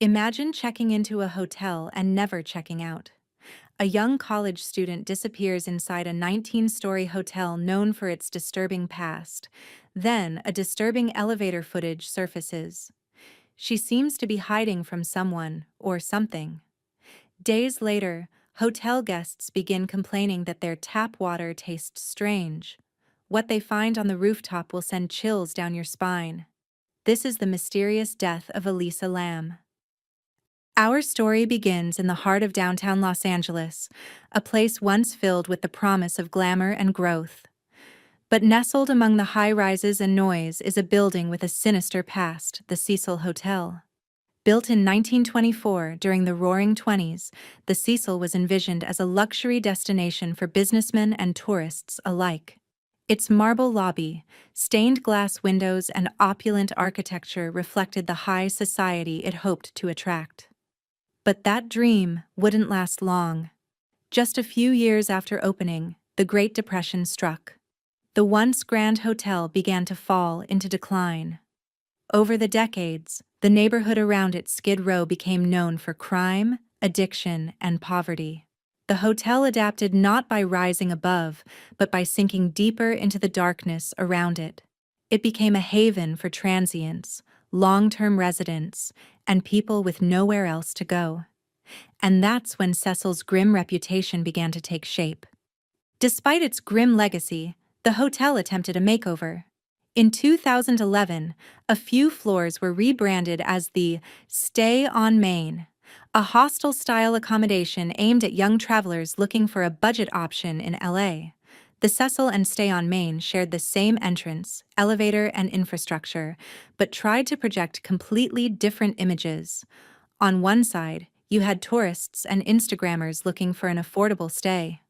Imagine checking into a hotel and never checking out. A young college student disappears inside a 19-story hotel known for its disturbing past. Then, a disturbing elevator footage surfaces. She seems to be hiding from someone or something. Days later, hotel guests begin complaining that their tap water tastes strange. What they find on the rooftop will send chills down your spine. This is the mysterious death of Elisa Lam. Our story begins in the heart of downtown Los Angeles, a place once filled with the promise of glamour and growth. But nestled among the high-rises and noise is a building with a sinister past, the Cecil Hotel. Built in 1924 during the Roaring Twenties, the Cecil was envisioned as a luxury destination for businessmen and tourists alike. Its marble lobby, stained glass windows, and opulent architecture reflected the high society it hoped to attract. But that dream wouldn't last long. Just a few years after opening, the Great Depression struck. The once grand hotel began to fall into decline. Over the decades, the neighborhood around it Skid Row became known for crime, addiction, and poverty. The hotel adapted not by rising above, but by sinking deeper into the darkness around it. It became a haven for transients, long-term residents, and people with nowhere else to go. And that's when Cecil's grim reputation began to take shape. Despite its grim legacy, the hotel attempted a makeover. In 2011, a few floors were rebranded as the Stay on Main, a hostel-style accommodation aimed at young travelers looking for a budget option in LA. The Cecil and Stay on Main shared the same entrance, elevator, and infrastructure, but tried to project completely different images. On one side, you had tourists and Instagrammers looking for an affordable stay.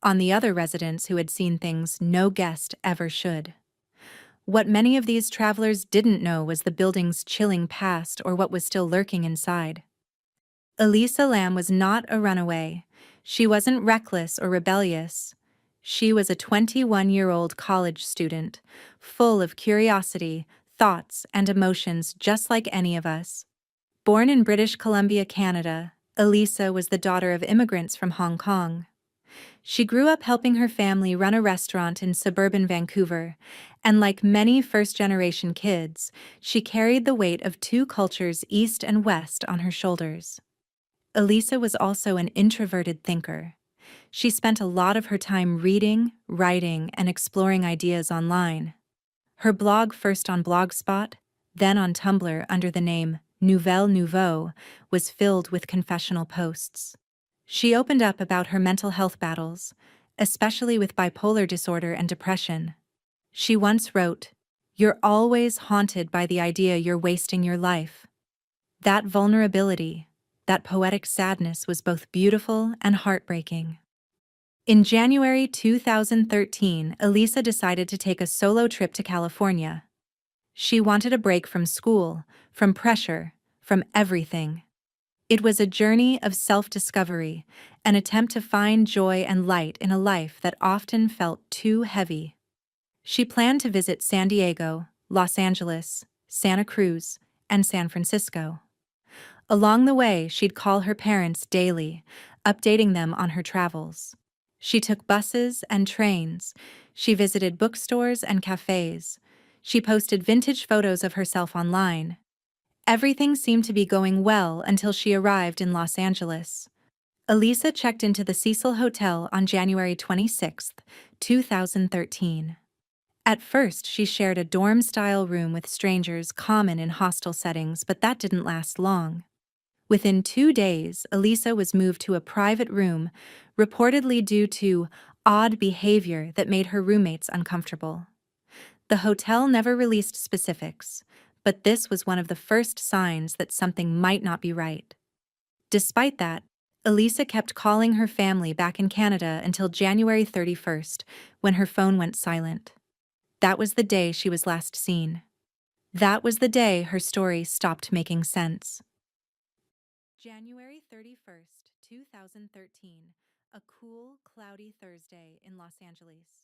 On the other, residents who had seen things no guest ever should. What many of these travelers didn't know was the building's chilling past or what was still lurking inside. Elisa Lam was not a runaway. She wasn't reckless or rebellious. She was a 21-year-old college student, full of curiosity, thoughts, and emotions just like any of us. Born in British Columbia, Canada, Elisa was the daughter of immigrants from Hong Kong. She grew up helping her family run a restaurant in suburban Vancouver, and like many first-generation kids, she carried the weight of two cultures, East and West, on her shoulders. Elisa was also an introverted thinker. She spent a lot of her time reading, writing, and exploring ideas online. Her blog, first on Blogspot, then on Tumblr under the name Nouvelle Nouveau, was filled with confessional posts. She opened up about her mental health battles, especially with bipolar disorder and depression. She once wrote, "You're always haunted by the idea you're wasting your life." That vulnerability, that poetic sadness was both beautiful and heartbreaking. In January 2013, Elisa decided to take a solo trip to California. She wanted a break from school, from pressure, from everything. It was a journey of self-discovery, an attempt to find joy and light in a life that often felt too heavy. She planned to visit San Diego, Los Angeles, Santa Cruz, and San Francisco. Along the way, she'd call her parents daily, updating them on her travels. She took buses and trains. She visited bookstores and cafes. She posted vintage photos of herself online. Everything seemed to be going well until she arrived in Los Angeles. Elisa checked into the Cecil Hotel on January 26, 2013. At first, she shared a dorm-style room with strangers, common in hostel settings, but that didn't last long. Within 2 days, Elisa was moved to a private room, reportedly due to odd behavior that made her roommates uncomfortable. The hotel never released specifics, but this was one of the first signs that something might not be right. Despite that, Elisa kept calling her family back in Canada until January 31st, when her phone went silent. That was the day she was last seen. That was the day her story stopped making sense. January 31st, 2013, a cool, cloudy Thursday in Los Angeles.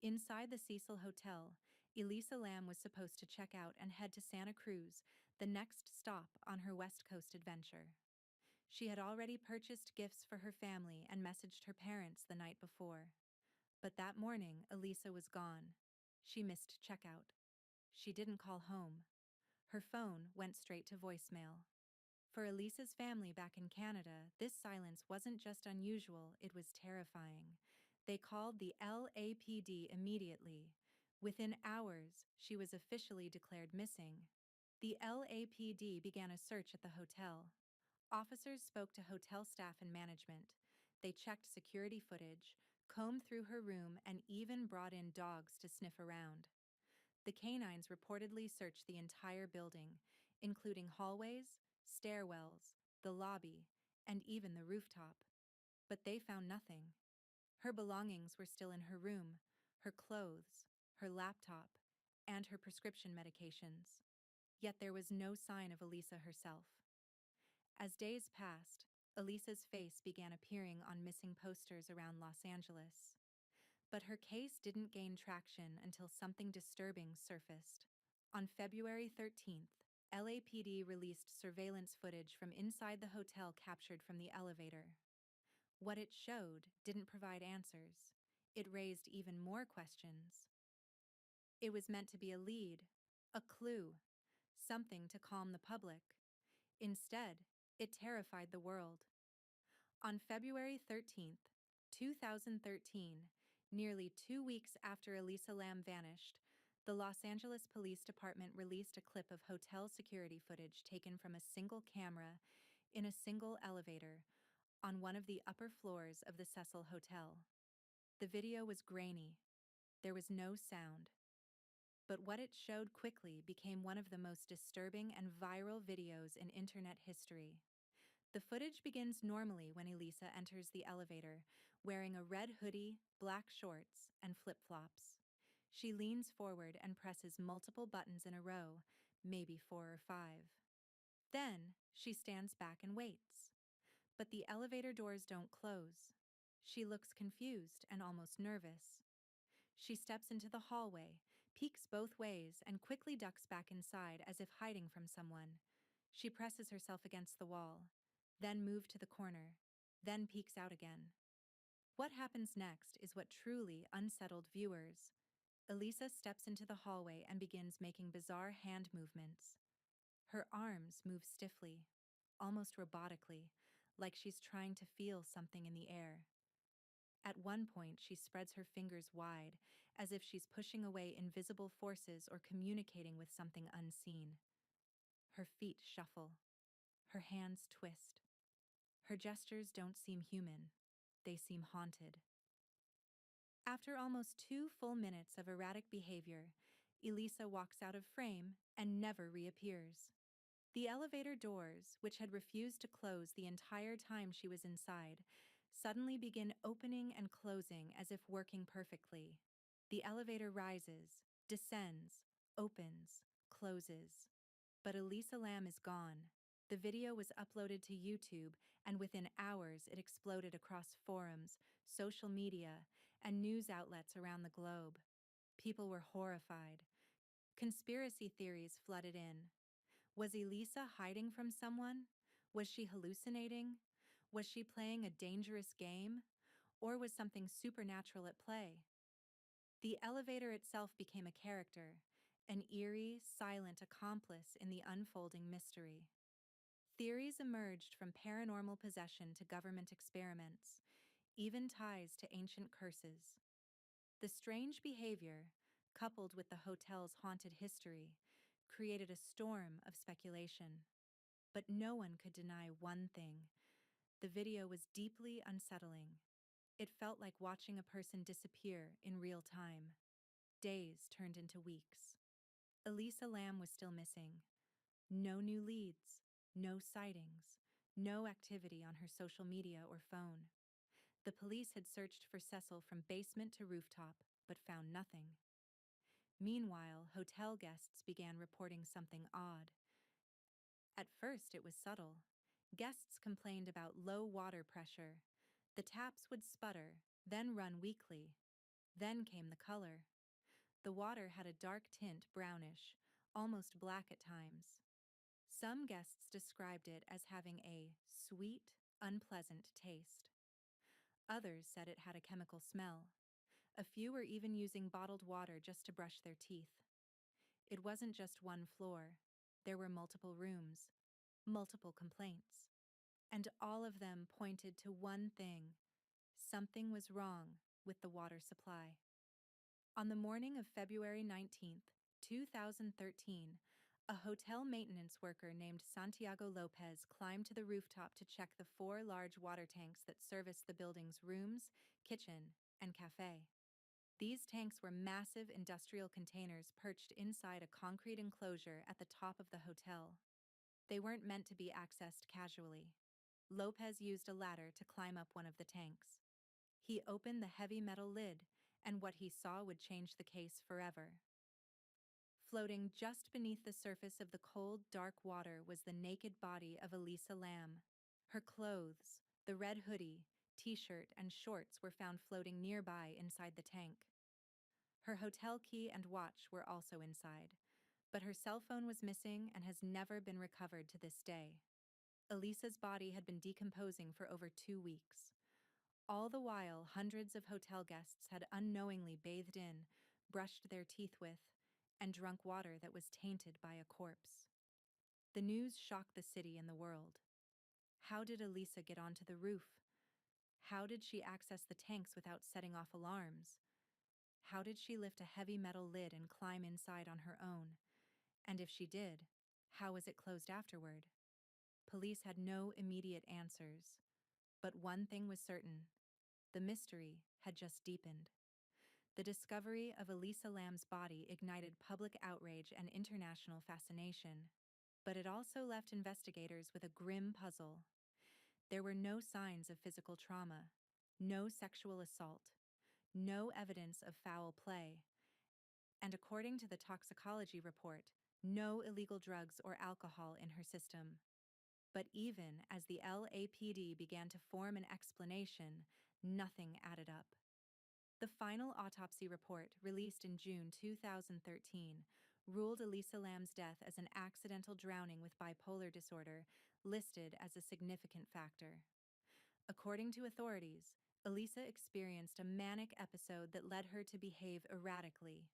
Inside the Cecil Hotel, Elisa Lam was supposed to check out and head to Santa Cruz, the next stop on her West Coast adventure. She had already purchased gifts for her family and messaged her parents the night before. But that morning, Elisa was gone. She missed checkout. She didn't call home. Her phone went straight to voicemail. For Elisa's family back in Canada, this silence wasn't just unusual, it was terrifying. They called the LAPD immediately. Within hours, she was officially declared missing. The LAPD began a search at the hotel. Officers spoke to hotel staff and management. They checked security footage, combed through her room, and even brought in dogs to sniff around. The canines reportedly searched the entire building, including hallways, stairwells, the lobby, and even the rooftop. But they found nothing. Her belongings were still in her room, her clothes, her laptop, and her prescription medications. Yet there was no sign of Elisa herself. As days passed, Elisa's face began appearing on missing posters around Los Angeles. But her case didn't gain traction until something disturbing surfaced. On February 13th, LAPD released surveillance footage from inside the hotel captured from the elevator. What it showed didn't provide answers. It raised even more questions. It was meant to be a lead, a clue, something to calm the public. Instead, it terrified the world. On February 13th, 2013, nearly 2 weeks after Elisa Lam vanished, the Los Angeles Police Department released a clip of hotel security footage taken from a single camera in a single elevator on one of the upper floors of the Cecil Hotel. The video was grainy. There was no sound. But what it showed quickly became one of the most disturbing and viral videos in internet history. The footage begins normally when Elisa enters the elevator, wearing a red hoodie, black shorts, and flip-flops. She leans forward and presses multiple buttons in a row, maybe 4 or 5. Then, she stands back and waits. But the elevator doors don't close. She looks confused and almost nervous. She steps into the hallway, peeks both ways, and quickly ducks back inside as if hiding from someone. She presses herself against the wall, then moves to the corner, then peeks out again. What happens next is what truly unsettled viewers. Elisa steps into the hallway and begins making bizarre hand movements. Her arms move stiffly, almost robotically, like she's trying to feel something in the air. At one point, she spreads her fingers wide, as if she's pushing away invisible forces or communicating with something unseen. Her feet shuffle. Her hands twist. Her gestures don't seem human. They seem haunted. After almost 2 full minutes of erratic behavior, Elisa walks out of frame and never reappears. The elevator doors, which had refused to close the entire time she was inside, suddenly begin opening and closing as if working perfectly. The elevator rises, descends, opens, closes. But Elisa Lam is gone. The video was uploaded to YouTube, and within hours it exploded across forums, social media, and news outlets around the globe. People were horrified. Conspiracy theories flooded in. Was Elisa hiding from someone? Was she hallucinating? Was she playing a dangerous game? Or was something supernatural at play? The elevator itself became a character, an eerie, silent accomplice in the unfolding mystery. Theories emerged from paranormal possession to government experiments, even ties to ancient curses. The strange behavior, coupled with the hotel's haunted history, created a storm of speculation. But no one could deny one thing. The video was deeply unsettling. It felt like watching a person disappear in real time. Days turned into weeks. Elisa Lam was still missing. No new leads, no sightings, no activity on her social media or phone. The police had searched for Cecil from basement to rooftop, but found nothing. Meanwhile, hotel guests began reporting something odd. At first, it was subtle. Guests complained about low water pressure. The taps would sputter, then run weakly. Then came the color. The water had a dark tint, brownish, almost black at times. Some guests described it as having a sweet, unpleasant taste. Others said it had a chemical smell. A few were even using bottled water just to brush their teeth. It wasn't just one floor. There were multiple rooms, multiple complaints. And all of them pointed to one thing: something was wrong with the water supply. On the morning of February 19th, 2013, a hotel maintenance worker named Santiago Lopez climbed to the rooftop to check the 4 large water tanks that serviced the building's rooms, kitchen, and cafe. These tanks were massive industrial containers perched inside a concrete enclosure at the top of the hotel. They weren't meant to be accessed casually. Lopez used a ladder to climb up one of the tanks. He opened the heavy metal lid, and what he saw would change the case forever. Floating just beneath the surface of the cold, dark water was the naked body of Elisa Lam. Her clothes, the red hoodie, t-shirt, and shorts were found floating nearby inside the tank. Her hotel key and watch were also inside, but her cell phone was missing and has never been recovered to this day. Elisa's body had been decomposing for over 2 weeks. All the while, hundreds of hotel guests had unknowingly bathed in, brushed their teeth with, and drunk water that was tainted by a corpse. The news shocked the city and the world. How did Elisa get onto the roof? How did she access the tanks without setting off alarms? How did she lift a heavy metal lid and climb inside on her own? And if she did, how was it closed afterward? Police had no immediate answers. But one thing was certain: the mystery had just deepened. The discovery of Elisa Lam's body ignited public outrage and international fascination. But it also left investigators with a grim puzzle. There were no signs of physical trauma, no sexual assault, no evidence of foul play, and according to the toxicology report, no illegal drugs or alcohol in her system. But even as the LAPD began to form an explanation, nothing added up. The final autopsy report, released in June 2013, ruled Elisa Lam's death as an accidental drowning with bipolar disorder, listed as a significant factor. According to authorities, Elisa experienced a manic episode that led her to behave erratically.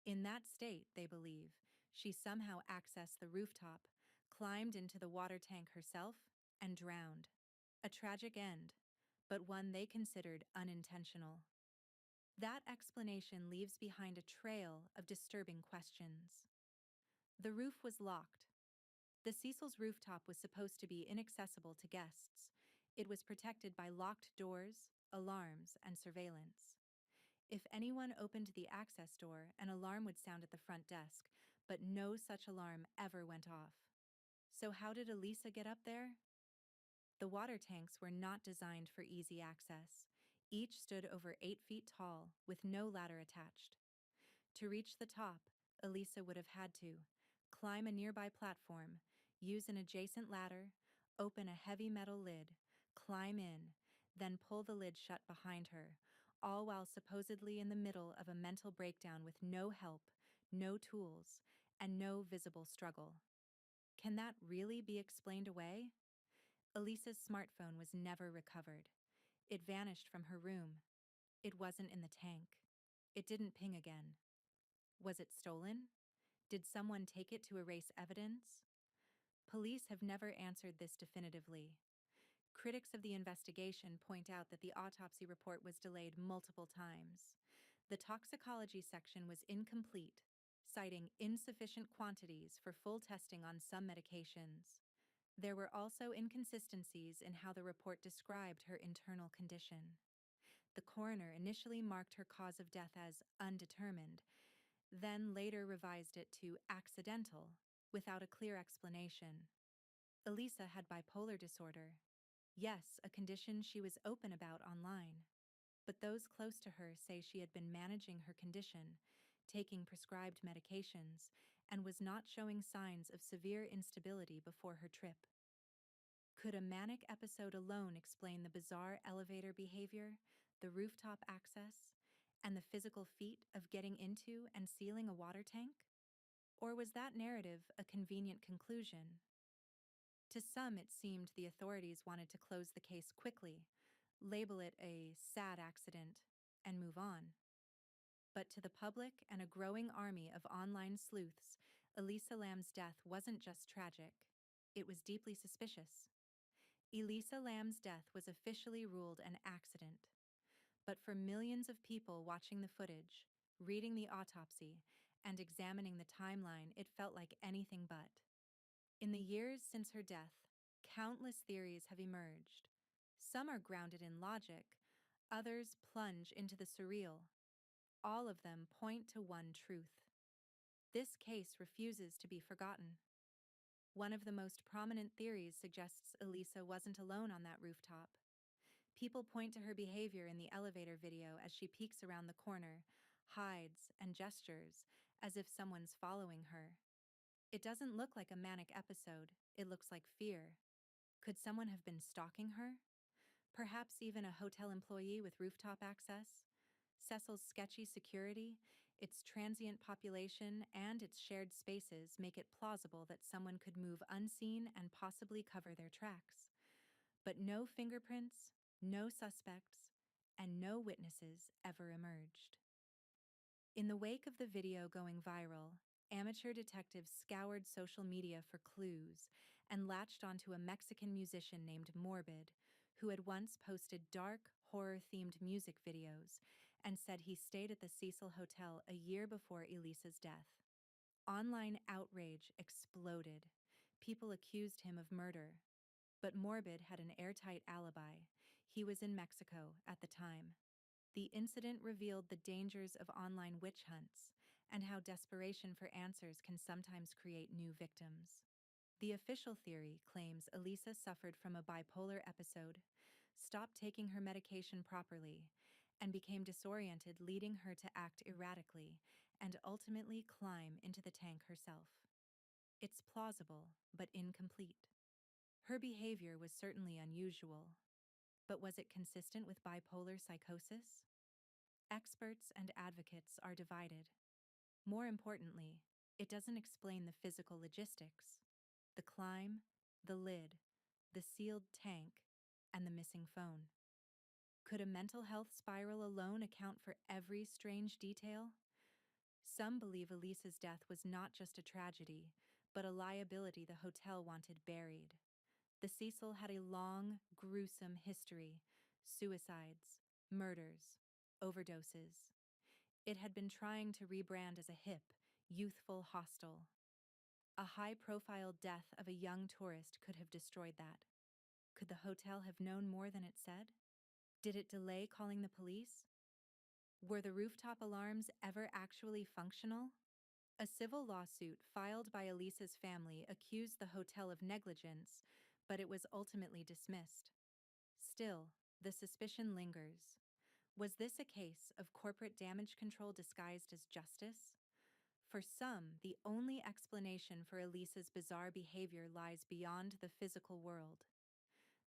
In that state, they believe, she somehow accessed the rooftop, climbed into the water tank herself, and drowned. A tragic end, but one they considered unintentional. That explanation leaves behind a trail of disturbing questions. The roof was locked. The Cecil's rooftop was supposed to be inaccessible to guests. It was protected by locked doors, alarms, and surveillance. If anyone opened the access door, an alarm would sound at the front desk, but no such alarm ever went off. So how did Elisa get up there? The water tanks were not designed for easy access. Each stood over 8 feet tall, with no ladder attached. To reach the top, Elisa would have had to climb a nearby platform, use an adjacent ladder, open a heavy metal lid, climb in, then pull the lid shut behind her, all while supposedly in the middle of a mental breakdown with no help, no tools, and no visible struggle. Can that really be explained away? Elisa's smartphone was never recovered. It vanished from her room. It wasn't in the tank. It didn't ping again. Was it stolen? Did someone take it to erase evidence? Police have never answered this definitively. Critics of the investigation point out that the autopsy report was delayed multiple times. The toxicology section was incomplete, citing insufficient quantities for full testing on some medications. There were also inconsistencies in how the report described her internal condition. The coroner initially marked her cause of death as undetermined, then later revised it to accidental, without a clear explanation. Elisa had bipolar disorder. Yes, a condition she was open about online. But those close to her say she had been managing her condition, taking prescribed medications, and was not showing signs of severe instability before her trip. Could a manic episode alone explain the bizarre elevator behavior, the rooftop access, and the physical feat of getting into and sealing a water tank? Or was that narrative a convenient conclusion, To some, it seemed the authorities wanted to close the case quickly, label it a sad accident, and move on. But to the public and a growing army of online sleuths, Elisa Lam's death wasn't just tragic. It was deeply suspicious. Elisa Lam's death was officially ruled an accident. But for millions of people watching the footage, reading the autopsy, and examining the timeline, it felt like anything but. In the years since her death, countless theories have emerged. Some are grounded in logic, others plunge into the surreal. All of them point to one truth. This case refuses to be forgotten. One of the most prominent theories suggests Elisa wasn't alone on that rooftop. People point to her behavior in the elevator video as she peeks around the corner, hides, and gestures as if someone's following her. It doesn't look like a manic episode, it looks like fear. Could someone have been stalking her? Perhaps even a hotel employee with rooftop access? Cecil's sketchy security, its transient population, and its shared spaces make it plausible that someone could move unseen and possibly cover their tracks. But no fingerprints, no suspects, and no witnesses ever emerged. In the wake of the video going viral, amateur detectives scoured social media for clues and latched onto a Mexican musician named Morbid, who had once posted dark, horror-themed music videos and said he stayed at the Cecil Hotel a year before Elisa's death. Online outrage exploded. People accused him of murder. But Morbid had an airtight alibi. He was in Mexico at the time. The incident revealed the dangers of online witch hunts and how desperation for answers can sometimes create new victims. The official theory claims Elisa suffered from a bipolar episode, stopped taking her medication properly, and became disoriented, leading her to act erratically and ultimately climb into the tank herself. It's plausible, but incomplete. Her behavior was certainly unusual, but was it consistent with bipolar psychosis? Experts and advocates are divided. More importantly, it doesn't explain the physical logistics: the climb, the lid, the sealed tank, and the missing phone. Could a mental health spiral alone account for every strange detail? Some believe Elisa's death was not just a tragedy, but a liability the hotel wanted buried. The Cecil had a long, gruesome history: suicides, murders, overdoses. It had been trying to rebrand as a hip, youthful hostel. A high-profile death of a young tourist could have destroyed that. Could the hotel have known more than it said? Did it delay calling the police? Were the rooftop alarms ever actually functional? A civil lawsuit filed by Elisa's family accused the hotel of negligence, but it was ultimately dismissed. Still, the suspicion lingers. Was this a case of corporate damage control disguised as justice? For some, the only explanation for Elisa's bizarre behavior lies beyond the physical world.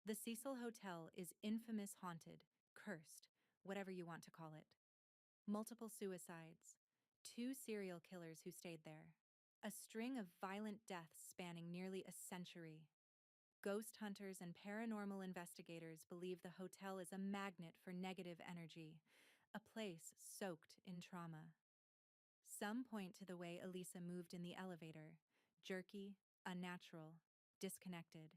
The Cecil Hotel is infamous, haunted, cursed, whatever you want to call it. Multiple suicides, 2 serial killers who stayed there, a string of violent deaths spanning nearly a century. Ghost hunters and paranormal investigators believe the hotel is a magnet for negative energy, a place soaked in trauma. Some point to the way Elisa moved in the elevator: jerky, unnatural, disconnected.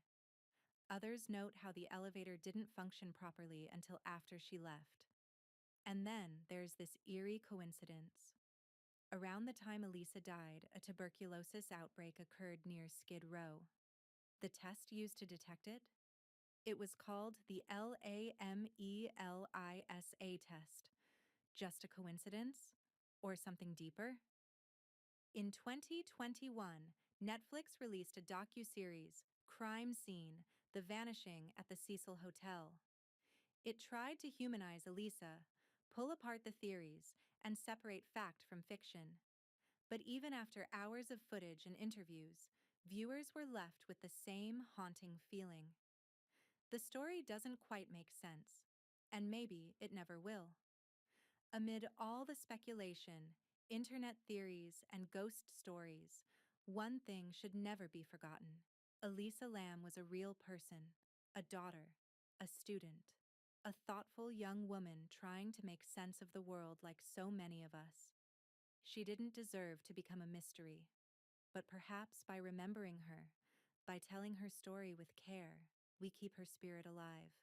Others note how the elevator didn't function properly until after she left. And then there's this eerie coincidence. Around the time Elisa died, a tuberculosis outbreak occurred near Skid Row. The test used to detect it? It was called the LAMELISA test. Just a coincidence? Or something deeper? In 2021, Netflix released a docuseries, Crime Scene: The Vanishing at the Cecil Hotel. It tried to humanize Elisa, pull apart the theories, and separate fact from fiction. But even after hours of footage and interviews, viewers were left with the same haunting feeling. The story doesn't quite make sense, and maybe it never will. Amid all the speculation, internet theories, and ghost stories, one thing should never be forgotten: Elisa Lam was a real person, a daughter, a student, a thoughtful young woman trying to make sense of the world like so many of us. She didn't deserve to become a mystery, but perhaps by remembering her, by telling her story with care, we keep her spirit alive.